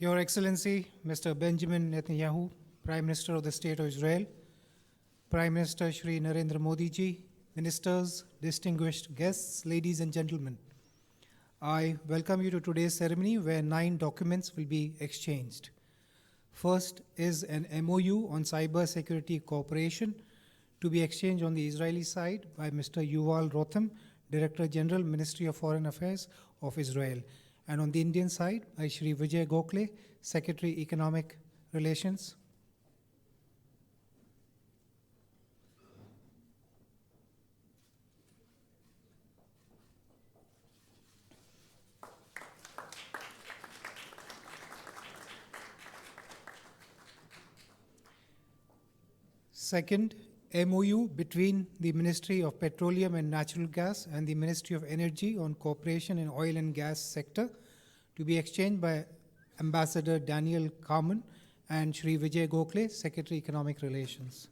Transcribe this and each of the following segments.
Your Excellency, Mr. Benjamin Netanyahu, Prime Minister of the State of Israel, Prime Minister Shri Narendra Modi ji, ministers, distinguished guests, ladies and gentlemen, I welcome you to today's ceremony where 9 documents will be exchanged. First is an MOU on cyber security cooperation to be exchanged on the Israeli side by Mr. Yuval Rotem, Director General, Ministry of Foreign Affairs of Israel, and on the Indian side by Shri Vijay Gokhale, Secretary Economic Relations. Second, MOU between the Ministry of Petroleum and Natural Gas and the Ministry of Energy on cooperation in oil and gas sector to be exchanged by Ambassador Daniel Carman and Shri Vijay Gokhale, Secretary Economic Relations.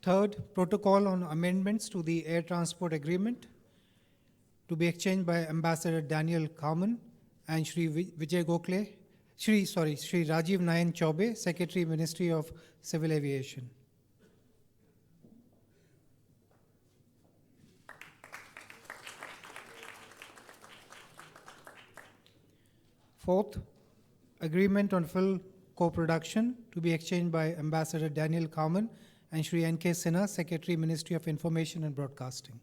Third, protocol on amendments to the air transport agreement to be exchanged by Ambassador Daniel Carman and Shri Vijay Gokhale, Shri Rajiv Nayan Chaube, Secretary, Ministry of Civil Aviation. Fourth, agreement on film co-production to be exchanged by Ambassador Daniel Carman and Shri N.K. Sinha, Secretary, Ministry of Information and Broadcasting.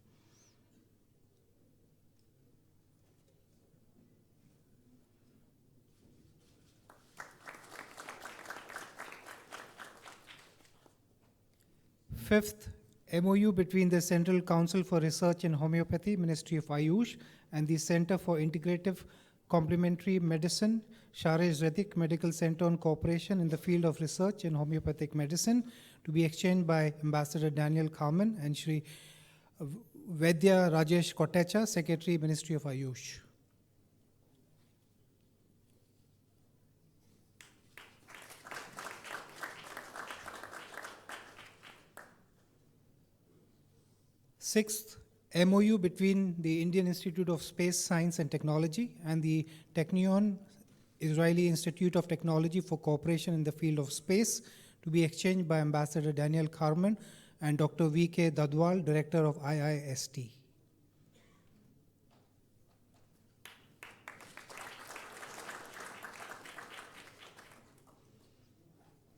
Fifth, MOU between the Central Council for Research in Homeopathy, Ministry of Ayush, and the Center for Integrative Complementary Medicine, Sharej Reddick Medical Center on cooperation in the field of research in homeopathic medicine to be exchanged by Ambassador Daniel Carman and Shri Vaidya Rajesh Kotecha, Secretary, Ministry of Ayush. Sixth, MOU between the Indian Institute of Space Science and Technology and the Technion Israeli Institute of Technology for cooperation in the field of space to be exchanged by Ambassador Daniel Carman and Dr. V.K. Dadwal, Director of IIST.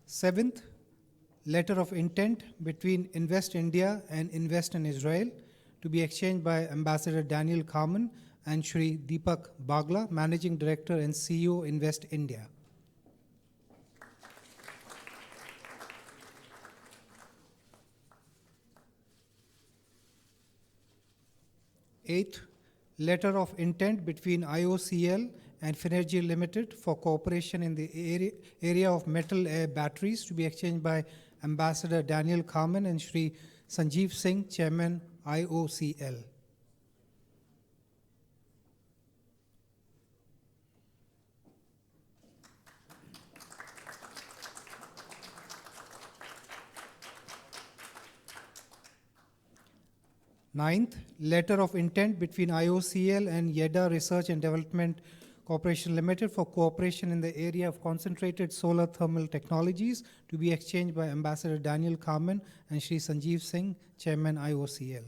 Seventh, letter of intent between Invest India and Invest in Israel to be exchanged by Ambassador Daniel Carman and Shri Deepak Bagla, Managing Director and CEO, Invest India. Eighth, letter of intent between IOCL and Finergy Limited for cooperation in the area of metal air batteries to be exchanged by Ambassador Daniel Carman and Shri Sanjeev Singh, Chairman, IOCL. Ninth, letter of intent between IOCL and YEDA Research and Development Corporation Limited for cooperation in the area of concentrated solar thermal technologies to be exchanged by Ambassador Daniel Carman and Shri Sanjeev Singh, Chairman, IOCL.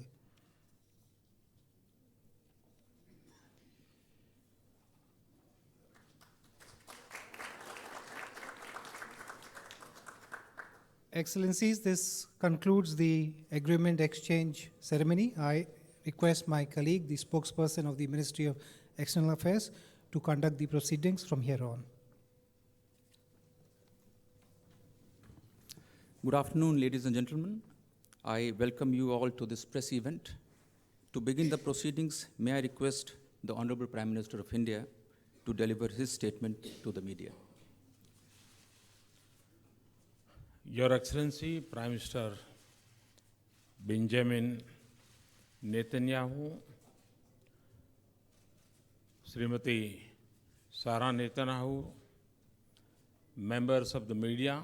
Excellencies, this concludes the agreement exchange ceremony. I request my colleague, the spokesperson of the Ministry of External Affairs, to conduct the proceedings from here on. Good afternoon, ladies and gentlemen. I welcome you all to this press event. To begin the proceedings, may I request the Honorable Prime Minister of India to deliver his statement to the media. Your Excellency, Prime Minister Benjamin Netanyahu, Srimati Sara Netanyahu, members of the media,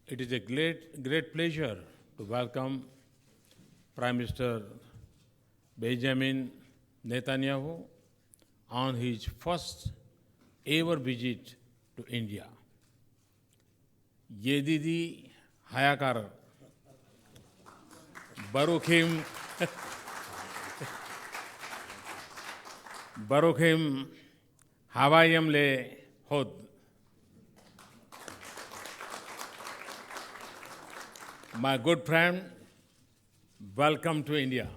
it is a great pleasure to welcome Prime Minister Benjamin Netanyahu on his first ever visit to India. Yedidi Hayakar Baruchim Baruchim Havayam Le Hod. My good friend, welcome to India.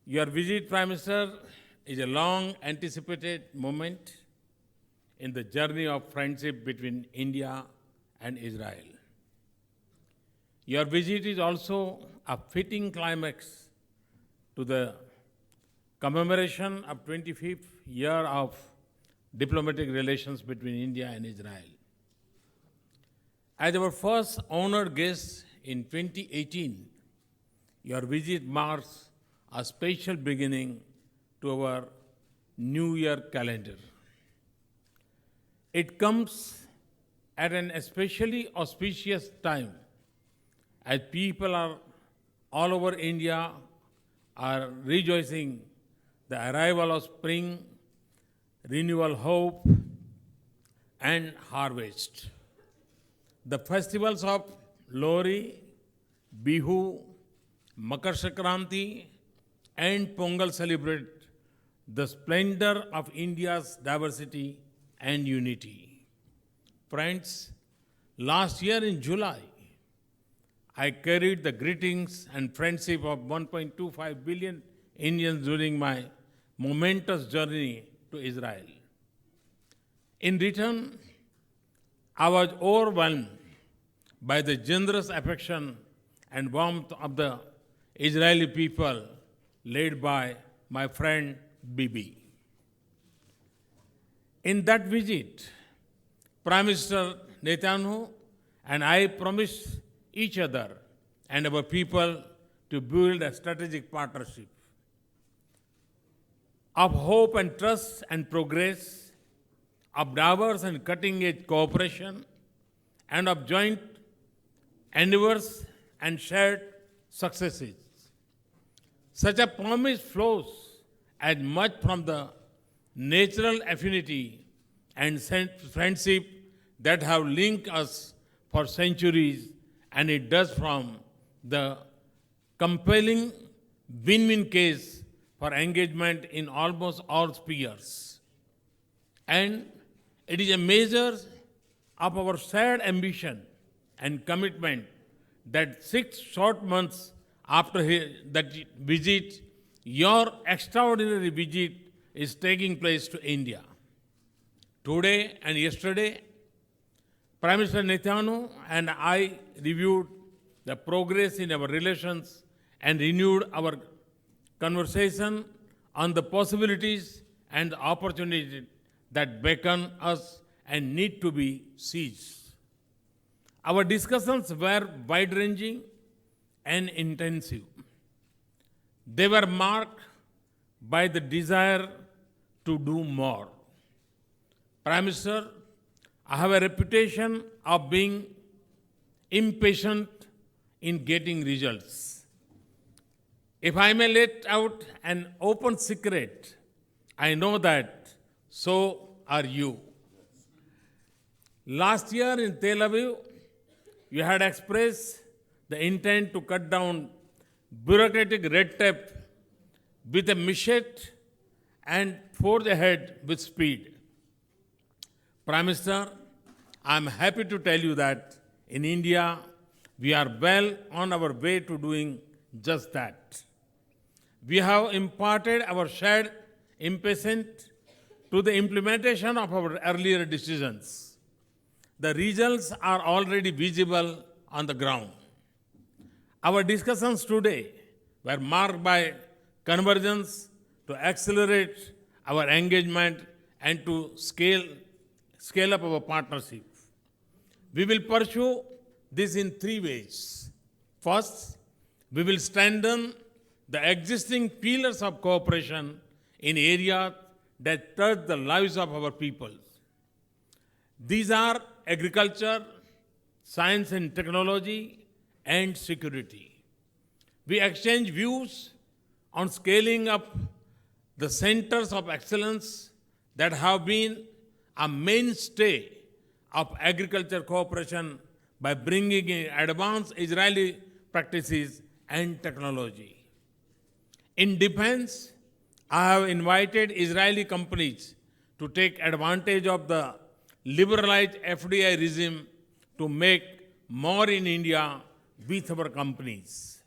Your visit, Prime Minister, is a long anticipated moment in the journey of friendship between India and Israel. Your visit is also a fitting climax to the commemoration of 25th year of diplomatic relations between India and Israel. As our first honored guest in 2018, your visit marks a special beginning to our New Year calendar. It comes at an especially auspicious time as people are all over India are rejoicing the arrival of spring, renewal hope, and harvest. The festivals of Lohri, Bihu, Makar Sankranti, and Pongal celebrate the splendor of India's diversity and unity. Friends, last year in July, I carried the greetings and friendship of 1.25 billion Indians during my momentous journey to Israel. In return, I was overwhelmed by the generous affection and warmth of the Israeli people led by my friend Bibi. In that visit, Prime Minister Netanyahu and I promised each other and our people to build a strategic partnership of hope and trust and progress, of diverse and cutting-edge cooperation, and of joint endeavors and shared successes. Such a promise flows as much from the natural affinity and friendship that have linked us for centuries, and it does from the compelling win-win case for engagement in almost all spheres. And it is a measure of our shared ambition and commitment that 6 short months after that visit, your extraordinary visit is taking place to India. Today and yesterday, Prime Minister Netanyahu and I reviewed the progress in our relations and renewed our conversation on the possibilities and the opportunities that beckon us and need to be seized. Our discussions were wide-ranging and intensive. They were marked by the desire to do more. Prime Minister, I have a reputation of being impatient in getting results. If I may let out an open secret, I know that so are you. Last year in Tel Aviv, you had expressed the intent to cut down bureaucratic red tape with a machete and forge ahead with speed. Prime Minister, I am happy to tell you that in India, we are well on our way to doing just that. We have imparted our shared impatience to the implementation of our earlier decisions. The results are already visible on the ground. Our discussions today were marked by convergence to accelerate our engagement and to scale up our partnership. We will pursue this in 3 ways. First, we will strengthen the existing pillars of cooperation in areas that touch the lives of our people. These are agriculture, science and technology, and security. We exchange views on scaling up the centers of excellence that have been a mainstay of agriculture cooperation by bringing in advanced Israeli practices and technology. In defense, I have invited Israeli companies to take advantage of the liberalized FDI regime to make more in India with our companies.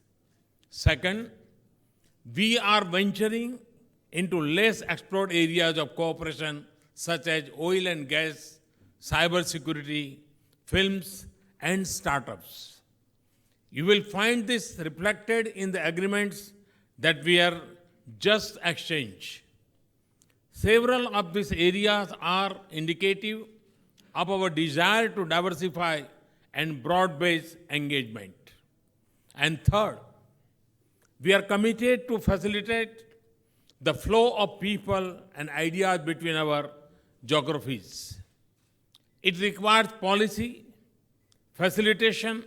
Second, we are venturing into less explored areas of cooperation such as oil and gas, cybersecurity, films, and startups. You will find this reflected in the agreements that we are just exchanged. Several of these areas are indicative of our desire to diversify and broad-based engagement. And third, we are committed to facilitate the flow of people and ideas between our geographies. It requires policy, facilitation,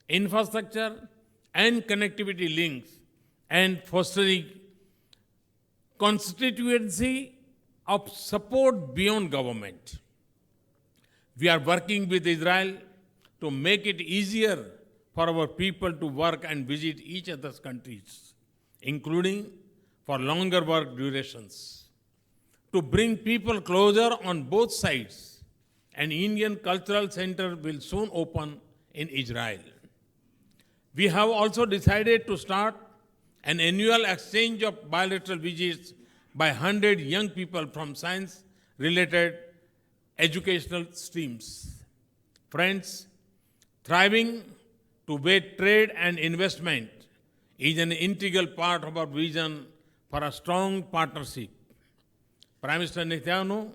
infrastructure, and connectivity links, and fostering constituency of support beyond government. We are working with Israel to make it easier for our people to work and visit each other's countries, including for longer work durations. To bring people closer on both sides, an Indian Cultural Center will soon open in Israel. We have also decided to start an annual exchange of bilateral visits by 100 young people from science-related educational streams. Friends, thriving to wage trade and investment is an integral part of our vision for a strong partnership. Prime Minister Netanyahu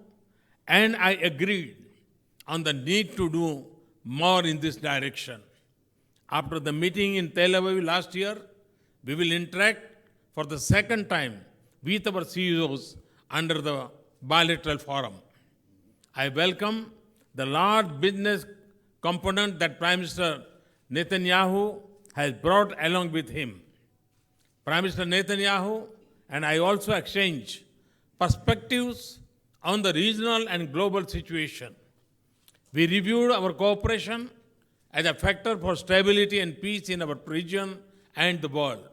and I agreed on the need to do more in this direction. After the meeting in Tel Aviv last year, we will interact for the second time with our CEOs under the bilateral forum. I welcome the large business component that Prime Minister Netanyahu has brought along with him. Prime Minister Netanyahu and I also exchange perspectives on the regional and global situation. We reviewed our cooperation as a factor for stability and peace in our region and the world.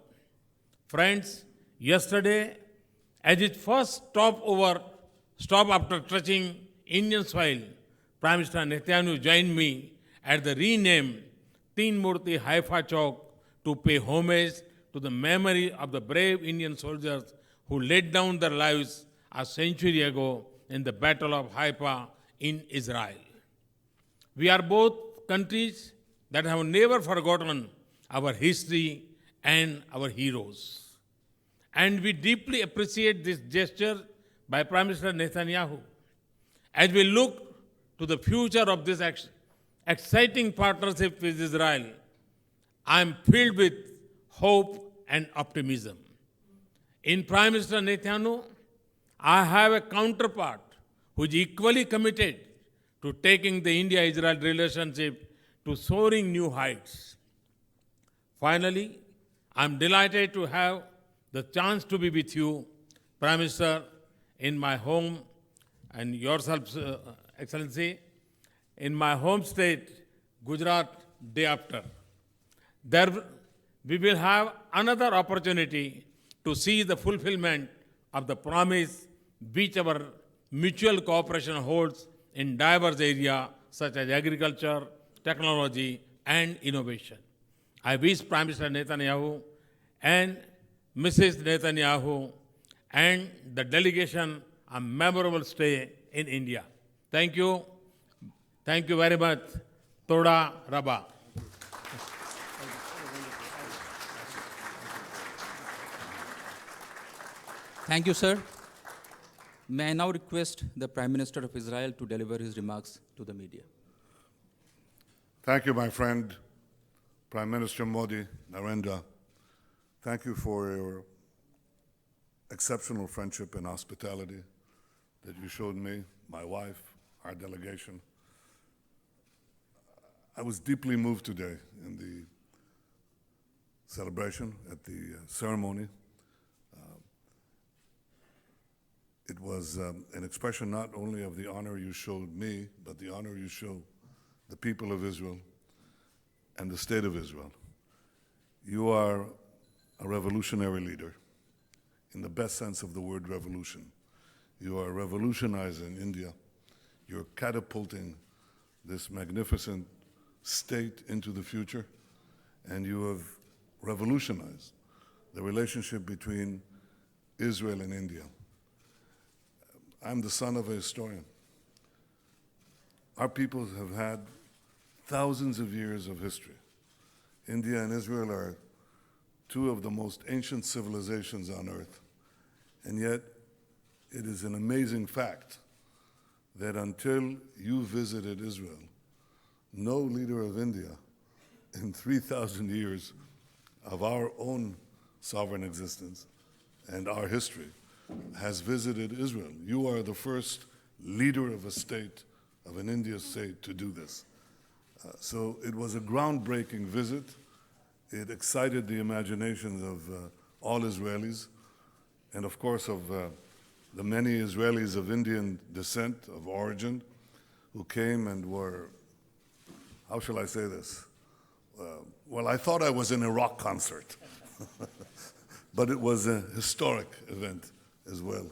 Friends, yesterday, as its first stop after touching Indian soil, Prime Minister Netanyahu joined me at the renamed Teen Murti Haifa Chowk to pay homage to the memory of the brave Indian soldiers who laid down their lives a century ago in the Battle of Haifa in Israel. We are both countries that have never forgotten our history and our heroes. And we deeply appreciate this gesture by Prime Minister Netanyahu. As we look to the future of this exciting partnership with Israel, I am filled with hope and optimism. In Prime Minister Netanyahu, I have a counterpart who is equally committed to taking the India-Israel relationship to soaring new heights. Finally, I am delighted to have the chance to be with you, Prime Minister, in my home, and yourself, Excellency, in my home state, Gujarat, day after. There we will have another opportunity to see the fulfillment of the promise which our mutual cooperation holds in diverse areas such as agriculture, technology, and innovation. I wish Prime Minister Netanyahu and Mrs. Netanyahu and the delegation a memorable stay in India. Thank you. Thank you very much. Toda Rabba. Thank you, sir. May I now request the Prime Minister of Israel to deliver his remarks to the media. Thank you, my friend, Prime Minister Modi, Narendra. Thank you for your exceptional friendship and hospitality that you showed me, my wife, our delegation. I was deeply moved today in the celebration, at the ceremony. It was an expression not only of the honor you showed me, but the honor you show the people of Israel and the state of Israel. You are a revolutionary leader, in the best sense of the word revolution. You are revolutionizing India. You're catapulting this magnificent state into the future, and you have revolutionized the relationship between Israel and India. I'm the son of a historian. Our peoples have had thousands of years of history. India and Israel are two of the most ancient civilizations on earth, and yet it is an amazing fact that until you visited Israel, no leader of India in 3,000 years of our own sovereign existence and our history has visited Israel. You are the first leader of a state, of an India state, to do this. So it was a groundbreaking visit. It excited the imaginations of all Israelis, and of course of the many Israelis of Indian descent, of origin, who came and were, how shall I say this? Well, I thought I was in a rock concert, but it was a historic event as well.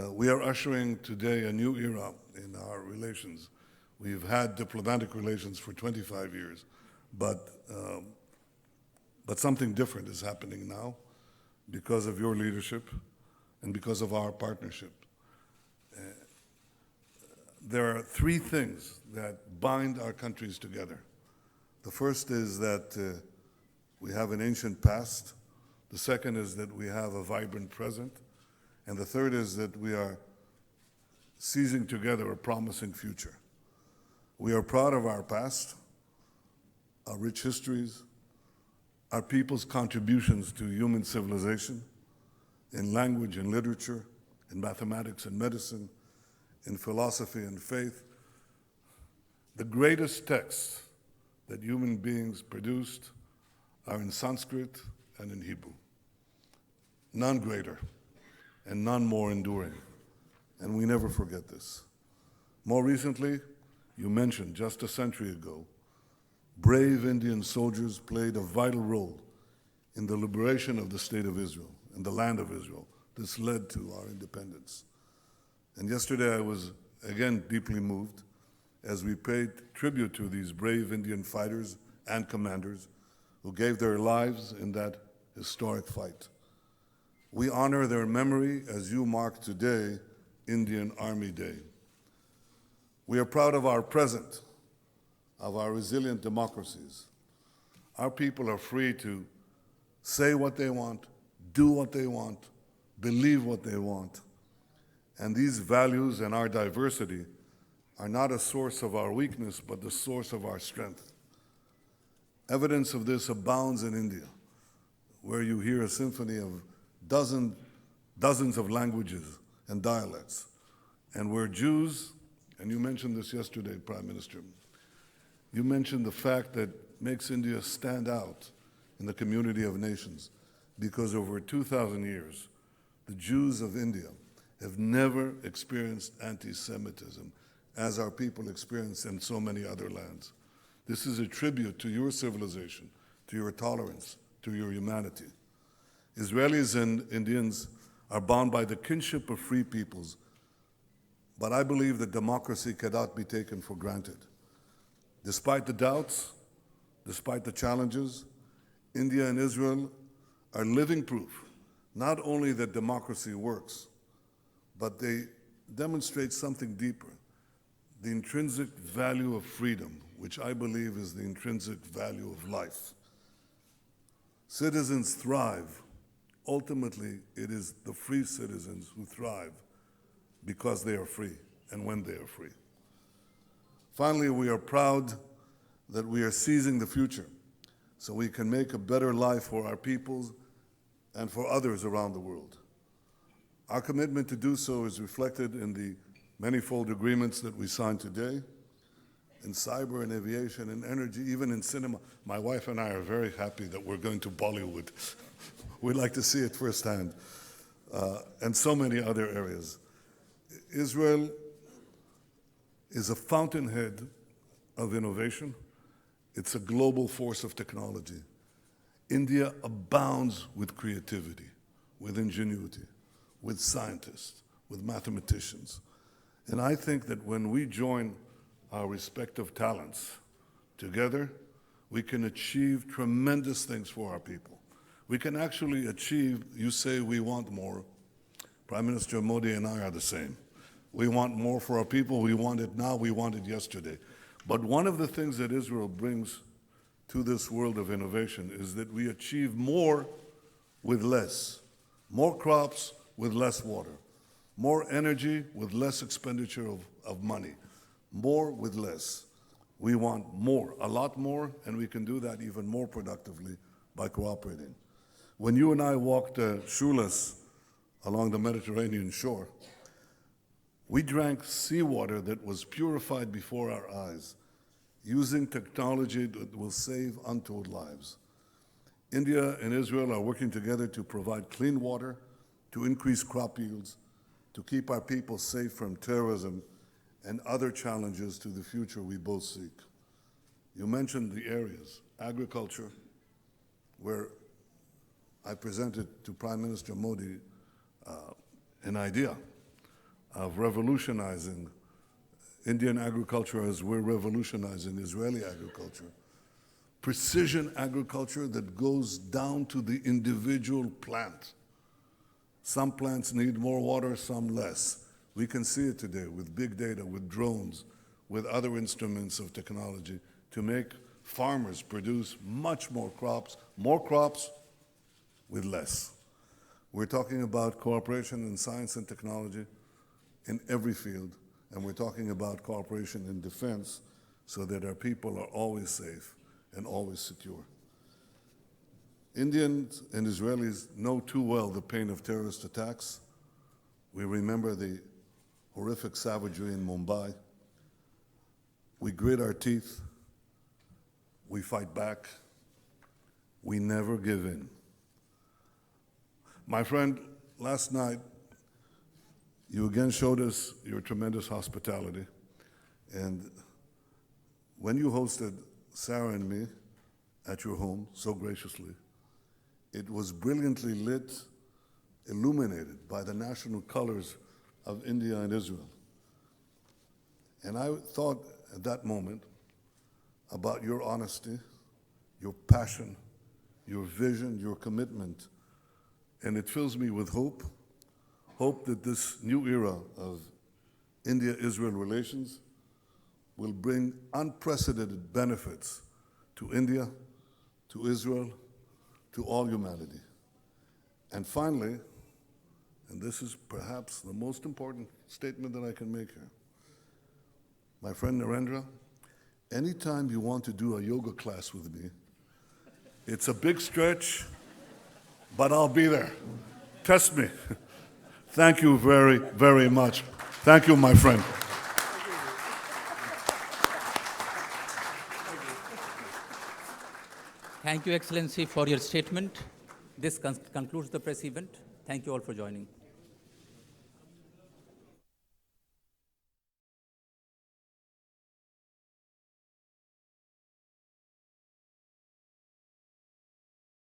We are ushering today a new era in our relations. We've had diplomatic relations for 25 years, but something different is happening now because of your leadership and because of our partnership. There are three things that bind our countries together. The first is that we have an ancient past. The second is that we have a vibrant present. And the third is that we are seizing together a promising future. We are proud of our past, our rich histories, our people's contributions to human civilization in language and literature, in mathematics and medicine, in philosophy and faith. The greatest texts that human beings produced are in Sanskrit and in Hebrew. None greater and none more enduring. And we never forget this. More recently, you mentioned just a century ago, brave Indian soldiers played a vital role in the liberation of the state of Israel and the land of Israel. This led to our independence. And yesterday I was again deeply moved as we paid tribute to these brave Indian fighters and commanders who gave their lives in that historic fight. We honor their memory as you mark today Indian Army Day. We are proud of our present, of our resilient democracies. Our people are free to say what they want, do what they want, believe what they want. And these values and our diversity are not a source of our weakness, but the source of our strength. Evidence of this abounds in India, where you hear a symphony of dozens of languages and dialects, and where Jews, and you mentioned this yesterday, Prime Minister, you mentioned the fact that makes India stand out in the community of nations, because over 2,000 years, the Jews of India have never experienced anti-Semitism as our people experience in so many other lands. This is a tribute to your civilization, to your tolerance, to your humanity. Israelis and Indians are bound by the kinship of free peoples, but I believe that democracy cannot be taken for granted. Despite the doubts, despite the challenges, India and Israel are living proof, not only that democracy works, but they demonstrate something deeper, the intrinsic value of freedom, which I believe is the intrinsic value of life. Citizens thrive. Ultimately, it is the free citizens who thrive because they are free and when they are free. Finally, we are proud that we are seizing the future so we can make a better life for our peoples and for others around the world. Our commitment to do so is reflected in the manifold agreements that we signed today, in cyber and aviation and energy, even in cinema. My wife and I are very happy that we're going to Bollywood. We'd like to see it firsthand. And so many other areas. Israel is a fountainhead of innovation. It's a global force of technology. India abounds with creativity, with ingenuity, with scientists, with mathematicians. And I think that when we join our respective talents together, we can achieve tremendous things for our people. We can actually achieve, you say we want more. Prime Minister Modi and I are the same. We want more for our people. We want it now. We want it yesterday. But one of the things that Israel brings to this world of innovation is that we achieve more with less. More crops with less water. More energy with less expenditure of money. More with less. We want more, a lot more, and we can do that even more productively by cooperating. When you and I walked shoeless along the Mediterranean shore, we drank seawater that was purified before our eyes, using technology that will save untold lives. India and Israel are working together to provide clean water, to increase crop yields, to keep our people safe from terrorism and other challenges to the future we both seek. You mentioned the areas, agriculture, where I presented to Prime Minister Modi an idea of revolutionizing Indian agriculture as we're revolutionizing Israeli agriculture. Precision agriculture that goes down to the individual plant. Some plants need more water, some less. We can see it today with big data, with drones, with other instruments of technology to make farmers produce much more crops with less. We're talking about cooperation in science and technology in every field, and we're talking about cooperation in defense so that our people are always safe and always secure. Indians and Israelis know too well the pain of terrorist attacks. We remember the horrific savagery in Mumbai. We grit our teeth. We fight back. We never give in. My friend, last night, you again showed us your tremendous hospitality. And when you hosted Sarah and me at your home so graciously, it was brilliantly lit, illuminated by the national colors of India and Israel. And I thought at that moment about your honesty, your passion, your vision, your commitment, and it fills me with hope that this new era of India-Israel relations will bring unprecedented benefits to India, to Israel, to all humanity. And finally, and this is perhaps the most important statement that I can make here, my friend Narendra, anytime you want to do a yoga class with me, it's a big stretch, but I'll be there. Test me. Thank you very, very much. Thank you, my friend. Thank you, Excellency, for your statement. This concludes the press event. Thank you all for joining.